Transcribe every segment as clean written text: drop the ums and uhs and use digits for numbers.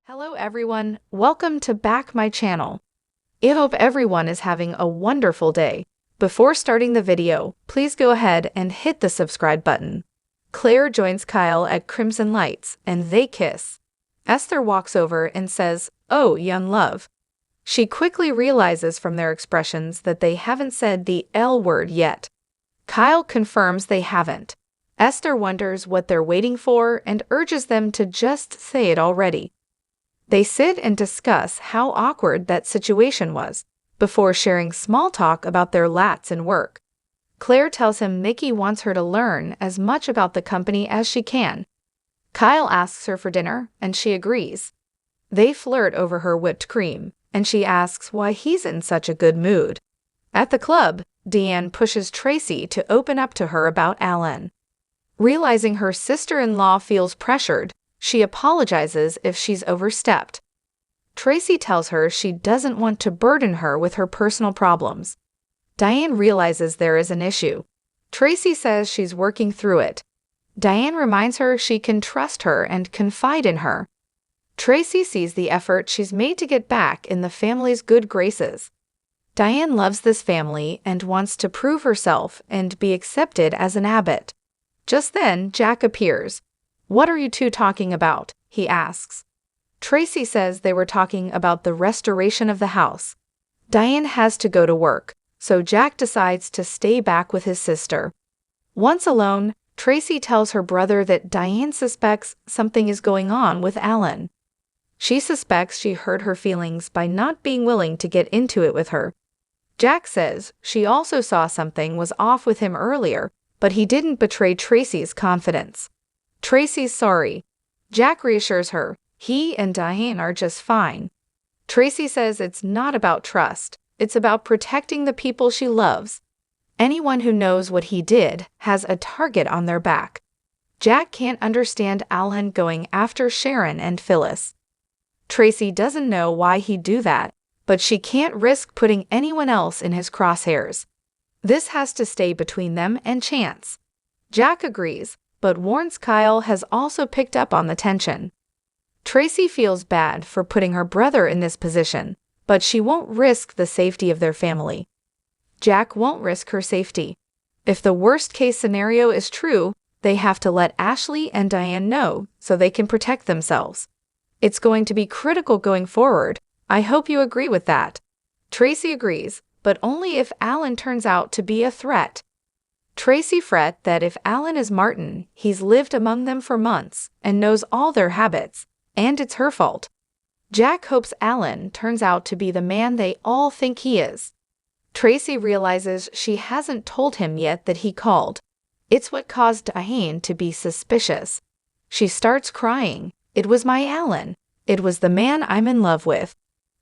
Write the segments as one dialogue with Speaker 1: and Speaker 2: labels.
Speaker 1: Hello everyone, welcome to back my channel. I hope everyone is having a wonderful day. Before starting the video, please go ahead and hit the subscribe button. Claire joins Kyle at Crimson Lights and they kiss. Esther walks over and says, "Oh, young love." She quickly realizes from their expressions that they haven't said the L word yet. Kyle confirms they haven't. Esther wonders what they're waiting for and urges them to just say it already. They sit and discuss how awkward that situation was, before sharing small talk about their lats and work. Claire tells him Mickey wants her to learn as much about the company as she can. Kyle asks her for dinner, and she agrees. They flirt over her whipped cream, and she asks why he's in such a good mood. At the club, Deanne pushes Traci to open up to her about Alan. Realizing her sister-in-law feels pressured, she apologizes if she's overstepped. Traci tells her she doesn't want to burden her with her personal problems. Diane realizes there is an issue. Traci says she's working through it. Diane reminds her she can trust her and confide in her. Traci sees the effort she's made to get back in the family's good graces. Diane loves this family and wants to prove herself and be accepted as an abbot. Just then, Jack appears. "What are you two talking about?" he asks. Traci says they were talking about the restoration of the house. Diane has to go to work, so Jack decides to stay back with his sister. Once alone, Traci tells her brother that Diane suspects something is going on with Alan. She suspects she hurt her feelings by not being willing to get into it with her. Jack says she also saw something was off with him earlier, but he didn't betray Traci's confidence. Traci's sorry. Jack reassures her he and Diane are just fine. Traci says it's not about trust, it's about protecting the people she loves. Anyone who knows what he did has a target on their back. Jack can't understand Alan going after Sharon and Phyllis. Traci doesn't know why he'd do that, but she can't risk putting anyone else in his crosshairs. This has to stay between them and Chance. Jack agrees, but warns Kyle has also picked up on the tension. Traci feels bad for putting her brother in this position, but she won't risk the safety of their family. Jack won't risk her safety. If the worst-case scenario is true, they have to let Ashley and Diane know so they can protect themselves. It's going to be critical going forward. I hope you agree with that. Traci agrees, but only if Alan turns out to be a threat. Traci frets that if Alan is Martin, he's lived among them for months and knows all their habits, and it's her fault. Jack hopes Alan turns out to be the man they all think he is. Traci realizes she hasn't told him yet that he called. It's what caused Diane to be suspicious. She starts crying. "It was my Alan. It was the man I'm in love with."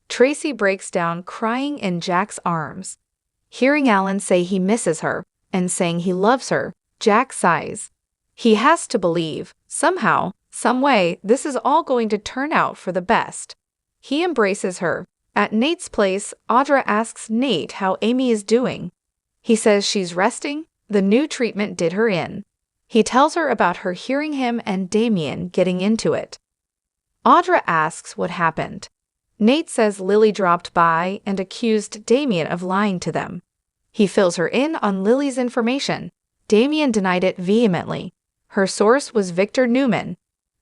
Speaker 1: Traci breaks down crying in Jack's arms. Hearing Alan say he misses her, and saying he loves her, Jack sighs. He has to believe, somehow, some way, this is all going to turn out for the best. He embraces her. At Nate's place, Audra asks Nate how Amy is doing. He says she's resting, the new treatment did her in. He tells her about her hearing him and Damien getting into it. Audra asks what happened. Nate says Lily dropped by and accused Damien of lying to them. He fills her in on Lily's information. Damien denied it vehemently. Her source was Victor Newman.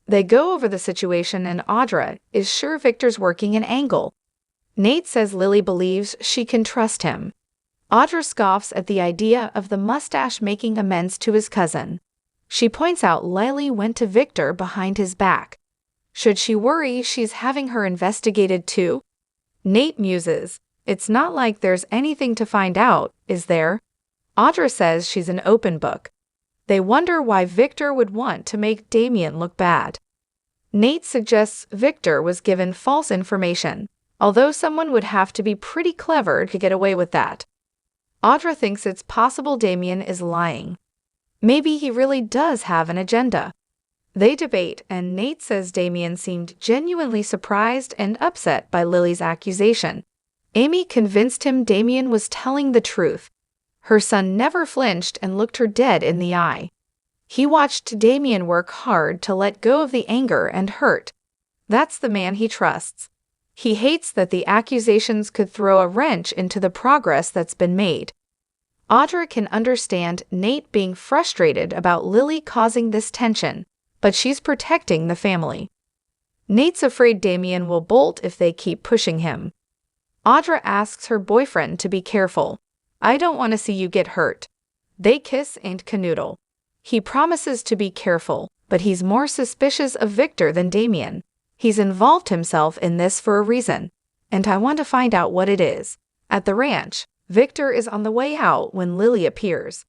Speaker 1: They go over the situation and Audra is sure Victor's working an angle. Nate says Lily believes she can trust him. Audra scoffs at the idea of the mustache making amends to his cousin. She points out Lily went to Victor behind his back. Should she worry she's having her investigated too? Nate muses. It's not like there's anything to find out, is there? Audra says she's an open book. They wonder why Victor would want to make Damien look bad. Nate suggests Victor was given false information, although someone would have to be pretty clever to get away with that. Audra thinks it's possible Damien is lying. Maybe he really does have an agenda. They debate, and Nate says Damien seemed genuinely surprised and upset by Lily's accusation. Amy convinced him Damien was telling the truth. Her son never flinched and looked her dead in the eye. He watched Damien work hard to let go of the anger and hurt. That's the man he trusts. He hates that the accusations could throw a wrench into the progress that's been made. Audra can understand Nate being frustrated about Lily causing this tension, but she's protecting the family. Nate's afraid Damien will bolt if they keep pushing him. Audra asks her boyfriend to be careful. "I don't want to see you get hurt." They kiss and canoodle. He promises to be careful, but he's more suspicious of Victor than Damien. He's involved himself in this for a reason, and I want to find out what it is. At the ranch, Victor is on the way out when Lily appears.